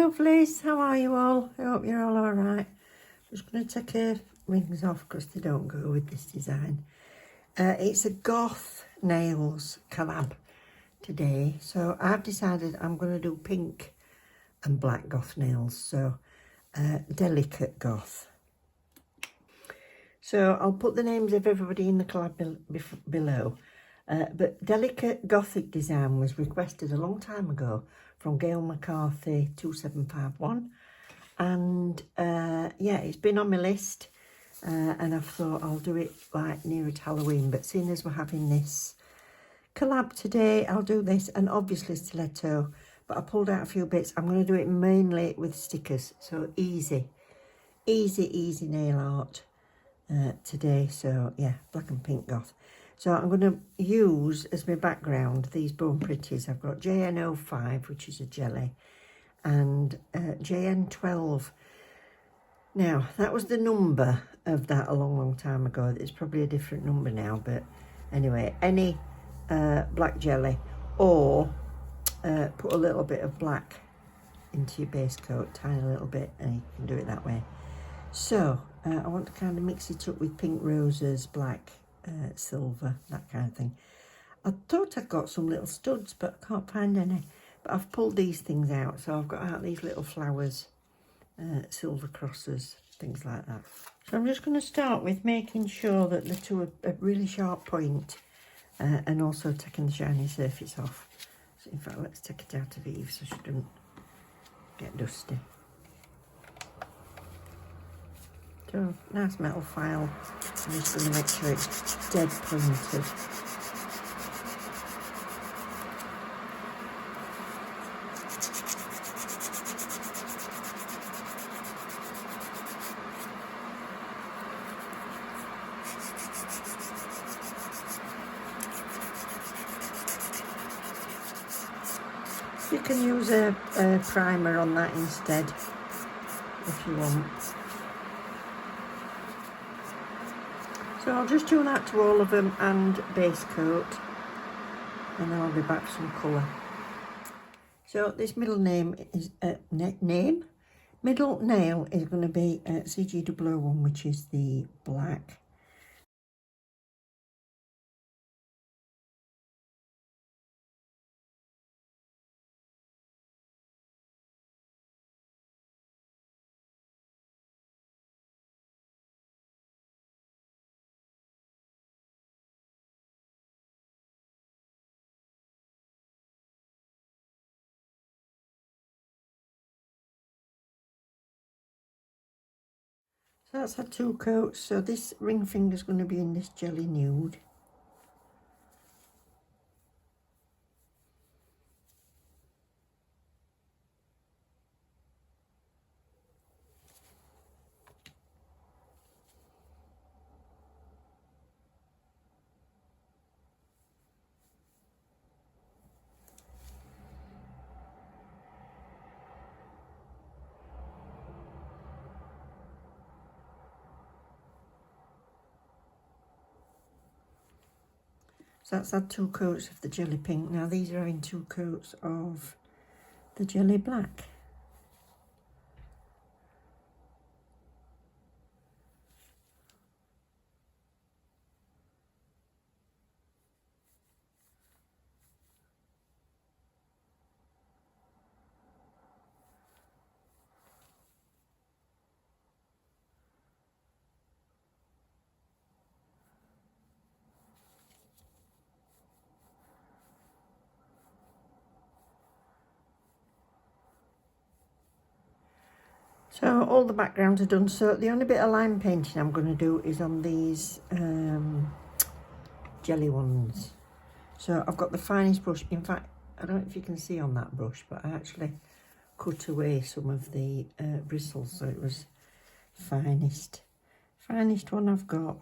lovelies, how are you all? I hope you're all alright. Just going to take her rings off because they don't go with this design. It's a Goth nails collab today, so I've decided I'm going to do pink and black Goth nails, so delicate Goth. So I'll put the names of everybody in the collab below. But delicate Gothic design was requested a long time ago from Gail McCarthy 2751, and yeah, it's been on my list, and I've thought I'll do it like near at Halloween, but seeing as we're having this collab today, I'll do this, and obviously stiletto, but I pulled out a few bits. I'm going to do it mainly with stickers, so easy nail art today. So yeah, black and pink Goth. So I'm going to use as my background these bone pretties. I've got JN05, which is a jelly, and JN12. Now, that was the number of that a long time ago. It's probably a different number now, but anyway, any black jelly, or put a little bit of black into your base coat, tiny little bit, and you can do it that way. So I want to kind of mix it up with pink roses, black, silver, that kind of thing. I thought I'd got some little studs, but I can't find any. But I've pulled these things out, so I've got out these little flowers, silver crosses, things like that. So I'm just going to start with making sure that the two are a really sharp point, and also taking the shiny surface off. So in fact, let's take it out of Eve so she doesn't get dusty. So, nice metal file. I'm just going to make sure it's dead pointed. You can use a primer on that instead, if you want. So I'll just do that to all of them and base coat, and then I'll be back for some colour. So this middle name is middle nail is going to be CG001, which is the black. So that's had two coats. So this ring finger is going to be in this jelly nude. So that's had two coats of the jelly pink. Now these are in two coats of the jelly black. So all the backgrounds are done. So the only bit of line painting I'm going to do is on these jelly ones. So I've got the finest brush. In fact, I don't know if you can see on that brush, but I actually cut away some of the bristles, so it was finest one I've got.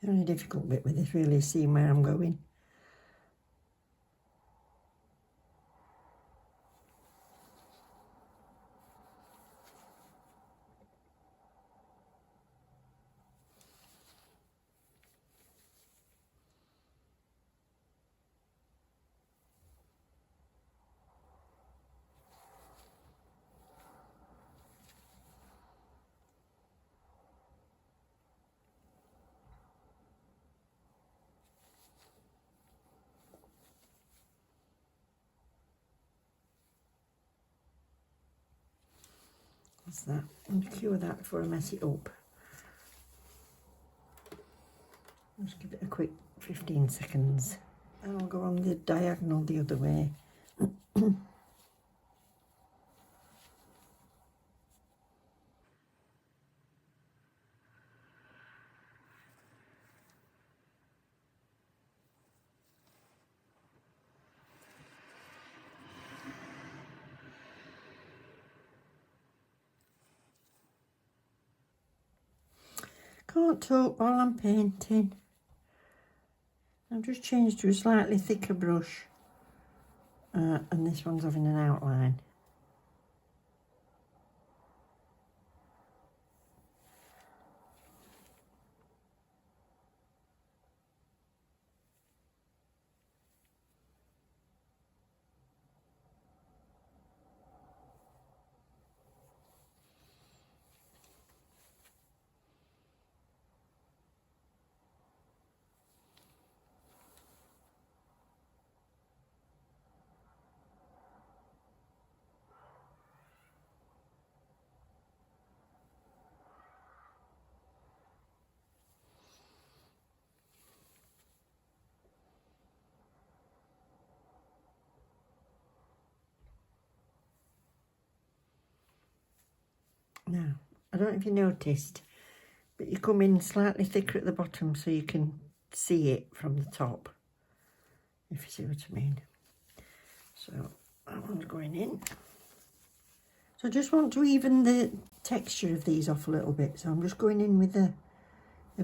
The only difficult bit with this really is seeing where I'm going. That's that. And cure that before I mess it up. Just give it a quick 15 seconds. And I'll go on the diagonal the other way. Can't talk while I'm painting. I've just changed to a slightly thicker brush, and this one's having an outline. Now, I don't know if you noticed, but you come in slightly thicker at the bottom so you can see it from the top, if you see what I mean. So that one's going in. So I just want to even the texture of these off a little bit, so I'm just going in with a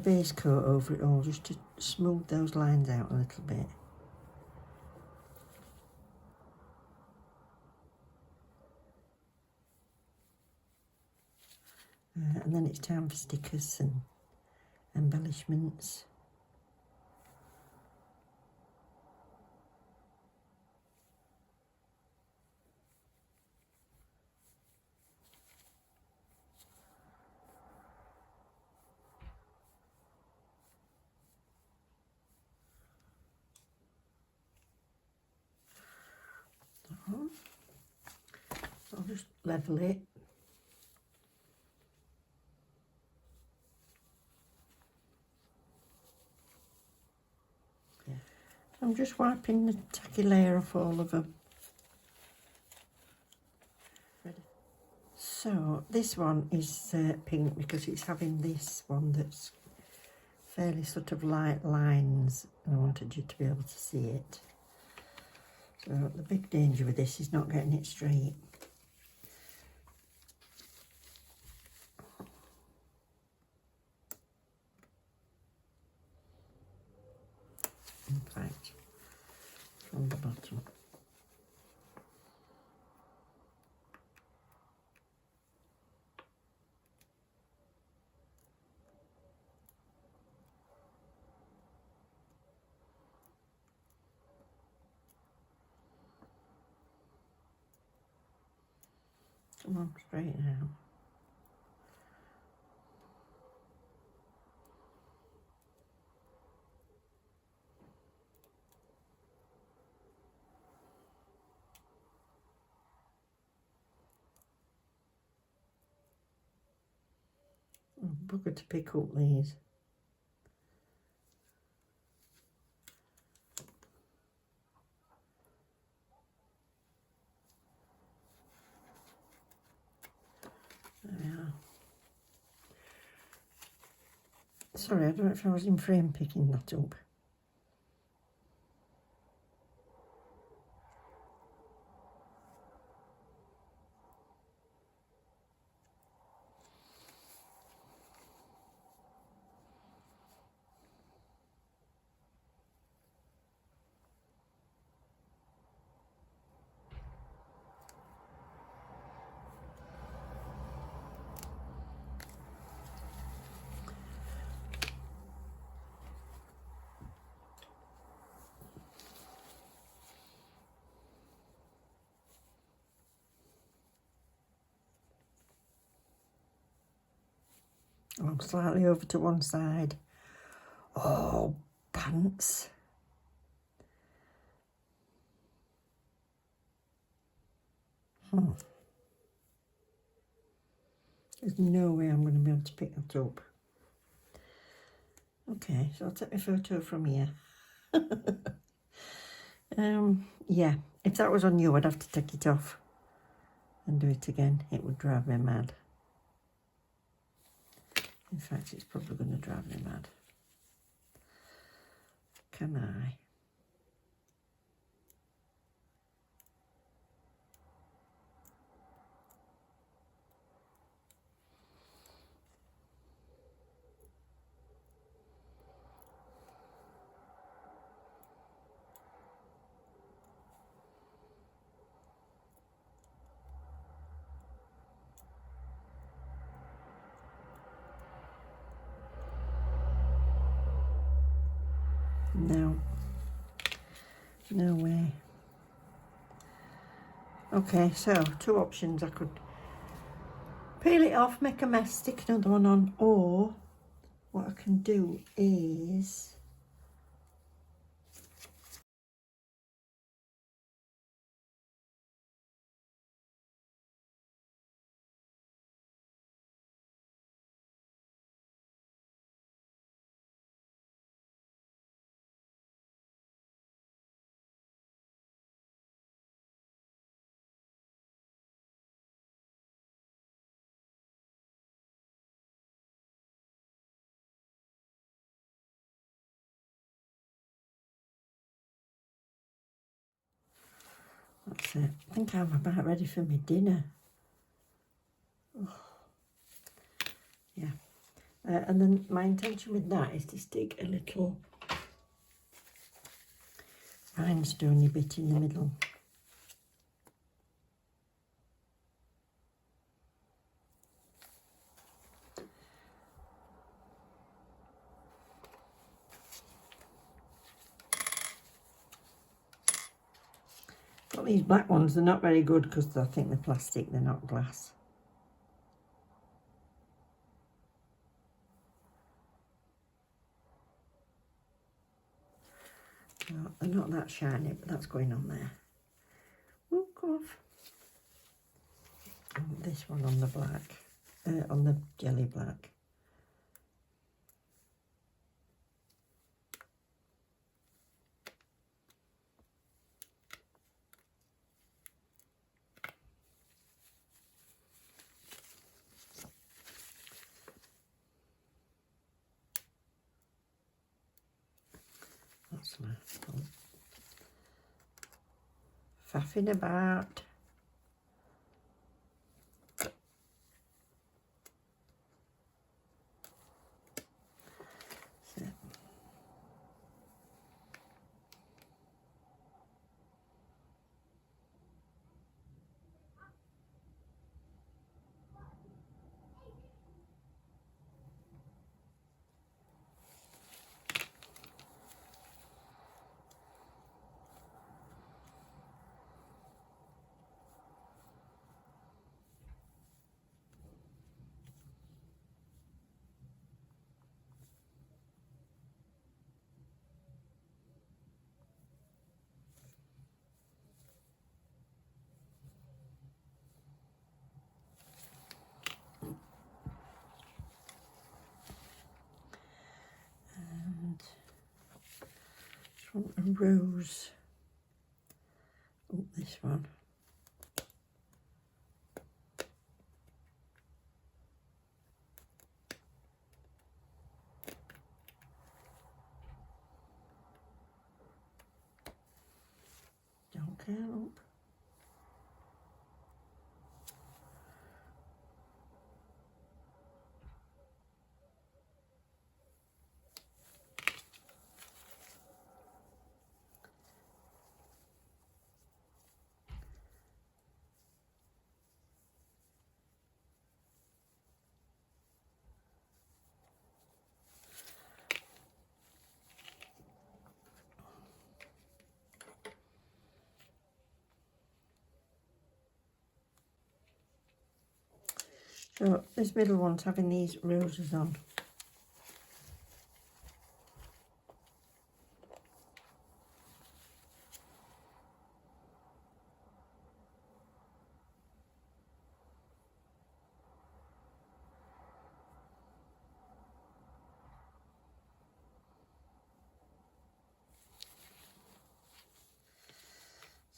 base coat over it all, just to smooth those lines out a little bit. And then it's time for stickers and embellishments. So I'll just level it. I'm just wiping the tacky layer off all of them. So this one is pink because it's having this one that's fairly sort of light lines, and I wanted you to be able to see it. So the big danger with this is not getting it straight. In fact, from the bottom. Come on, straight now. Oh, bugger to pick up these. There we are. Sorry, I don't know if I was in frame picking that up. I'm slightly over to one side. Oh, pants. There's no way I'm going to be able to pick that up. Okay, so I'll take my photo from here. Yeah, if that was on you, I'd have to take it off and do it again. It would drive me mad. In fact, it's probably going to drive me mad. Can I? No. No way. Okay, so 2 options. I could peel it off, make a mess, stick another one on, or what I can do is that's it. I think I'm about ready for my dinner. Oh, yeah. And then my intention with that is to stick a little rhinestone bit in the middle. Got these black ones, they're not very good because I think they're plastic, they're not glass. No, they're not that shiny, but that's going on there. Oh, come off. And this one on the black, on the jelly black. That's nice. Faffing about. So. A rose. Oh, this one. Don't care, look. So this middle one's having these roses on.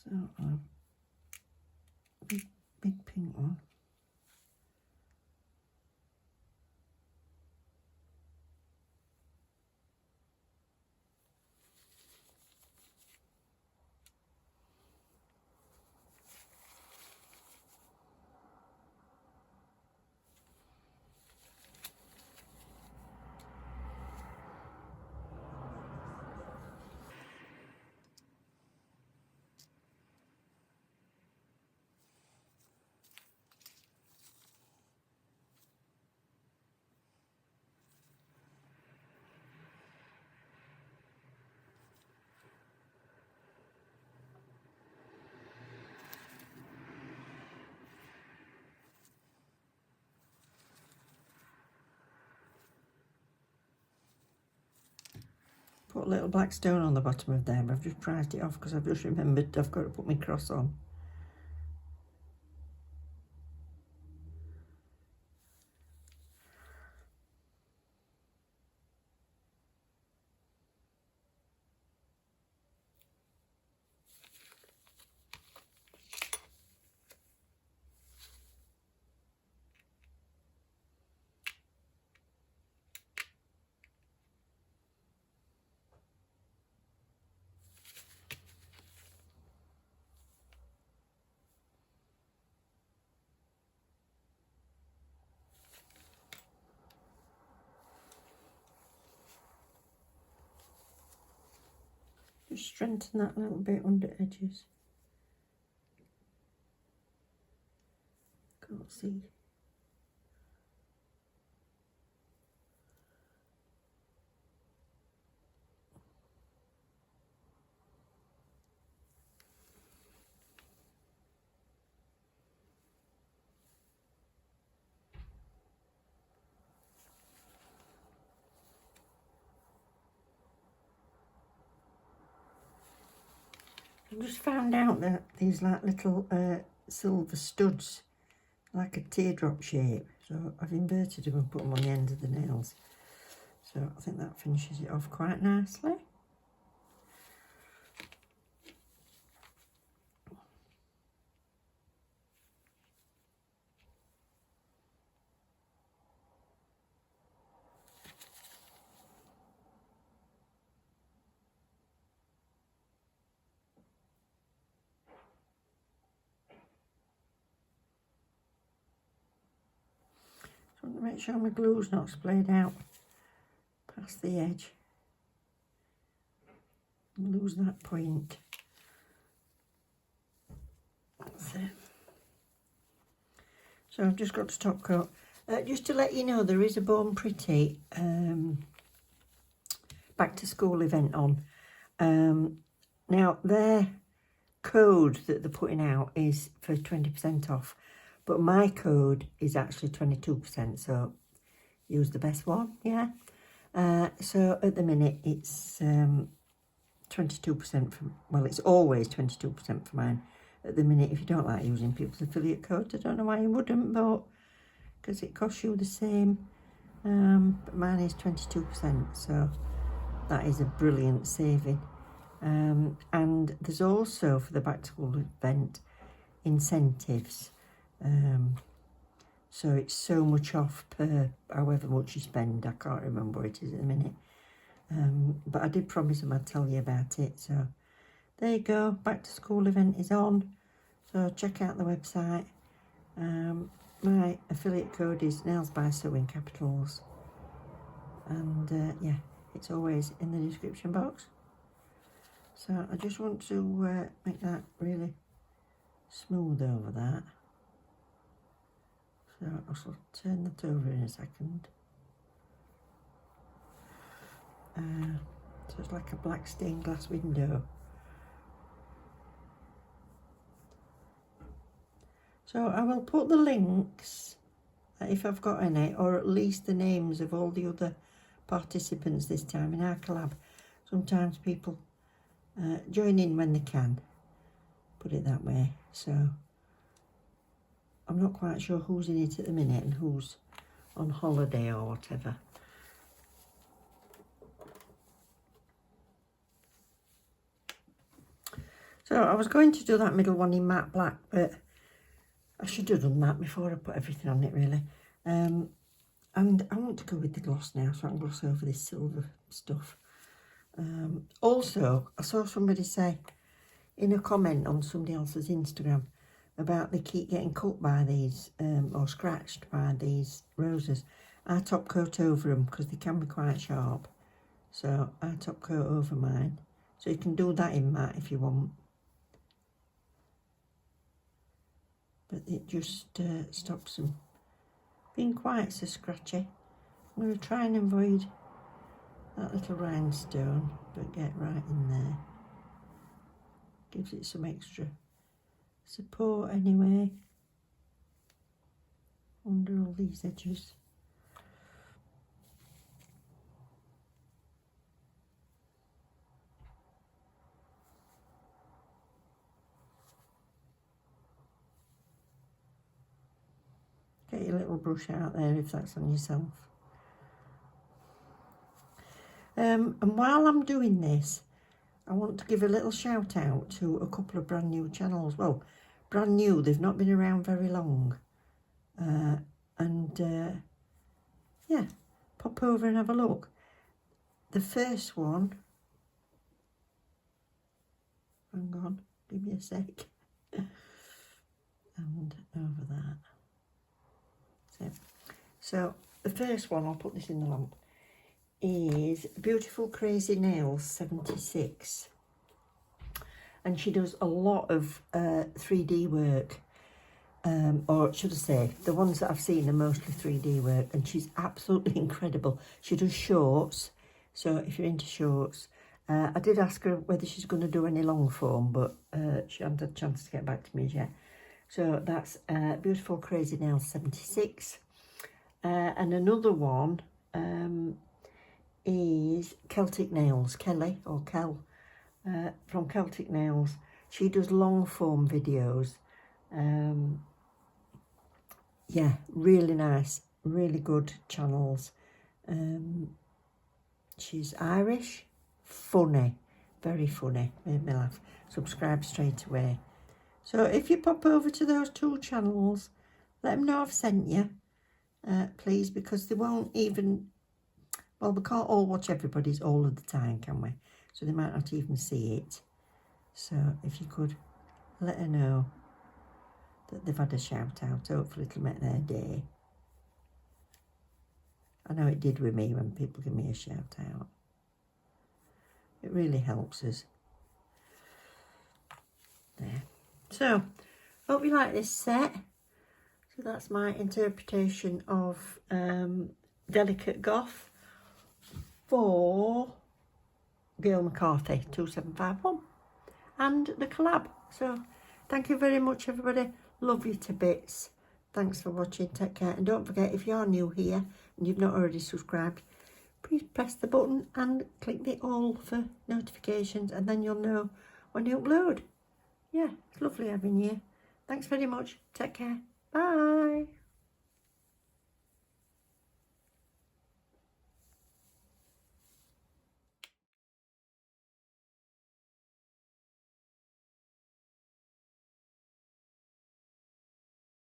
So big pink one. Put a little black stone on the bottom of there, but I've just prized it off because I've just remembered I've got to put my cross on. Just strengthen that a little bit under edges. Can't see. I just found out that these like little silver studs, like a teardrop shape. So I've inverted them and put them on the end of the nails. So I think that finishes it off quite nicely. I want to make sure my glue's not splayed out past the edge. Lose that point. That's it. So I've just got to top coat. Just to let you know, there is a Born Pretty back to school event on. Now their code that they're putting out is for 20% off. But my code is actually 22%, so use the best one, yeah? So at the minute it's 22% from, well, it's always 22% for mine. At the minute, if you don't like using people's affiliate codes, I don't know why you wouldn't, but because it costs you the same. But mine is 22%, so that is a brilliant saving. And there's also, for the back to school event, incentives. So it's so much off per however much you spend. I can't remember what it is at the minute. But I did promise them I'd tell you about it. So there you go. Back to school event is on. So check out the website. My affiliate code is Nails by Sewing Capitals. And yeah, it's always in the description box. So I just want to make that really smooth over that. So I shall turn that over in a second. So it's like a black stained glass window. So I will put the links, if I've got any, or at least the names of all the other participants this time in our collab. Sometimes people join in when they can, put it that way. So I'm not quite sure who's in it at the minute and who's on holiday or whatever. So I was going to do that middle one in matte black, but I should have done that before I put everything on it, really. And I want to go with the gloss now, so I can gloss over this silver stuff. Also, I saw somebody say in a comment on somebody else's Instagram about they keep getting cut by these, or scratched by these roses. I top coat over them because they can be quite sharp. So I top coat over mine. So you can do that in matte if you want. But it just stops them being quite so scratchy. I'm going to try and avoid that little rhinestone, but get right in there. Gives it some extra support anyway, under all these edges. Get your little brush out there if that's on yourself. And while I'm doing this, I want to give a little shout out to a couple of brand new channels. Well, brand new, they've not been around very long. Yeah, pop over and have a look. The first one, hang on, give me a sec. And over that. So the first one, I'll put this in the lamp, is Beautiful Crazy Nails 76, and she does a lot of 3D work, or should I say the ones that I've seen are mostly 3D work, and she's absolutely incredible. She does shorts, so if you're into shorts, I did ask her whether she's going to do any long form, but she hasn't had a chance to get back to me yet. So that's Beautiful Crazy Nails 76, and another one is Celtic Nails, Kelly or Kel, from Celtic Nails. She does long form videos. Yeah, really nice, really good channels. She's Irish, funny, very funny, made me laugh. Subscribe straight away. So if you pop over to those two channels, let them know I've sent you, please, because they won't even, well, we can't all watch everybody's all of the time, can we? So they might not even see it. So if you could let her know that they've had a shout out, hopefully it'll make their day. I know it did with me when people give me a shout out. It really helps us. There. So, hope you like this set. So that's my interpretation of Delicate Goth for Gail McCarthy 2751 and the collab. So thank you very much, everybody. Love you to bits. Thanks for watching. Take care, and don't forget, if you're new here and you've not already subscribed, please press the button and click the all for notifications, and then you'll know when you upload. Yeah, it's lovely having you. Thanks very much. Take care.